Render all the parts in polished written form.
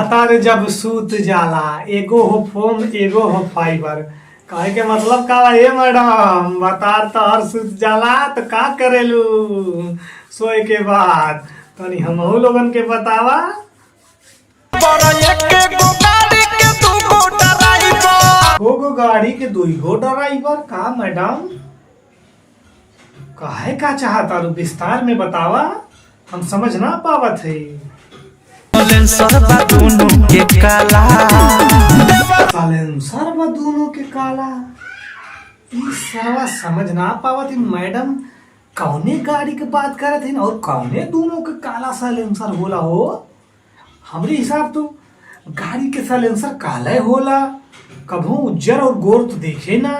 भतार जब सूत जाला एगो हो फोम एगो हो फाइबर। कहे के मतलब का है मैडम, भतार तो हर सूत जाला तो का करेलू सोए के बाद तनी हमहू लोगन के बतावा। गो गाड़ी के दुगो ड्राइवर का मैडम, काहे का चाहता रू विस्तार में बतावा, हम समझ ना पावत है। सालेंसर बा दोनों के काला, सालेंसर बा दोनों के काला, ई सरवा समझ ना पावत है मैडम कौने गाड़ी के बात करत है और कौने दोनों के काला सालेंसर होला हो। हमरे हिसाब तो गाड़ी के सालेंसर काला होला, कभू उज्जर और गोर तो देखे ना।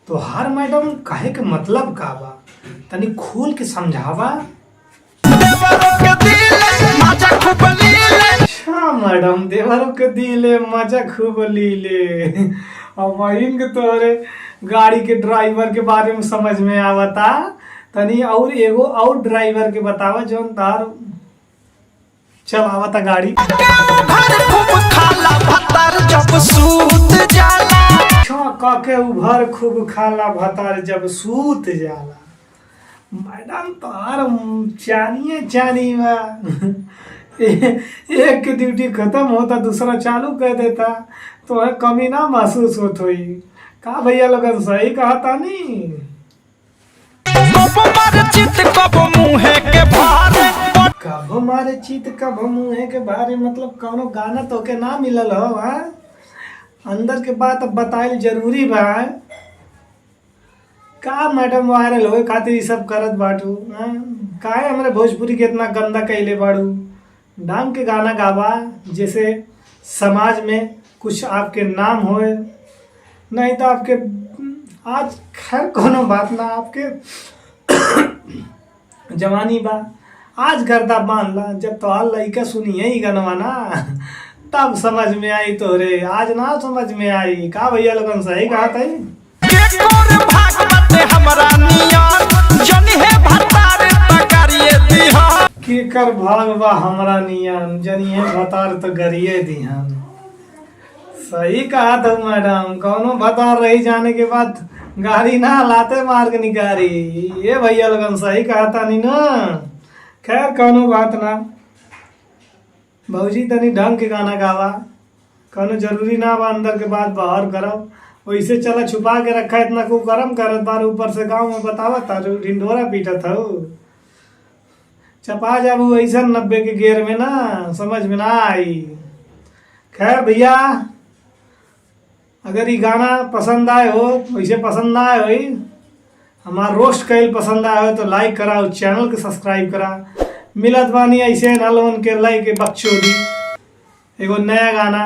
तो हर मैडम कहे के मतलब का बा, तनी खोल के समझावा। अच्छा मैडम, देवरों के दिले मजा खूब लीले। अब इनके तोरे गाड़ी के ड्राइवर के बारे में समझ में आवता, तनी और एगो और ड्राइवर के बतावा जौन तार चलावता गाड़ी। के उभर खूब खाला भतार जब सूत जाला। मैडम तार चानिए चानी बा। एक की ड्यूटी खत्म होता दूसरा चालू कर देता तो है कमी ना महसूस होत हुई का भैया लोगन, सही कहा तानी। कब मारे चित कब मुँहे के भारे, कब मारे चित कब मुँहे के भारे मतलब कौनो गाना तो के ना मिलल हो। अंदर के बात अब बताइल जरूरी बा का मैडम, वायरल होए खातिर ये सब करत बाटू। काहे हमरे भोजपुरी के इतना गंदा कैले बाड़ू। ढंग के गाना गावा जैसे समाज में कुछ आपके नाम होए, नहीं तो आपके आज खैर कोनो बात ना, आपके जवानी बा आज गर्दा बांध ला। जब तो हाल लइका सुनिए ही गनवा ना तब समझ में आई, तो रे आज ना समझ में आई का भैया लोगन, सही कहा था। केकर भाग बा हमरा नियन, जनिए भतार तो गरिए दिहन। सही कहा था मैडम, कौनो भतार रही जाने के बाद गाड़ी ना लाते मार्ग निकारी। ये भैया लोगन सही कहा था नी ना। खैर कौनो बात ना, भौजी तनी ढंग के गाना गावा, कौनो जरूरी ना बा अंदर के बात बाहर करब। वैसे चला छुपा के रखा इतना को गरम करत बार, ऊपर से गाँव में बतावा था ढिंढोरा पीटत हो। चपा जाबू ऐसा 90 के गेयर में ना, समझ में ना आई। खैर भैया, अगर ये गाना पसंद आए हो, वैसे पसंद ना आए हो, हमारा रोस्ट कैल पसंद आए हो तो लाइक करा और चैनल के सब्सक्राइब करा। मिलत बानी ऐसे नलोन के लाइक बकचोदी एगो नया गाना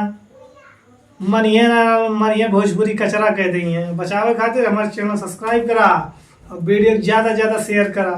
मनिए ना मनिए भोजपुरी कचरा कह दी है। बचावे खातिर हमारे चैनल सब्सक्राइब करा और वीडियो ज़्यादा से ज़्यादा शेयर करा।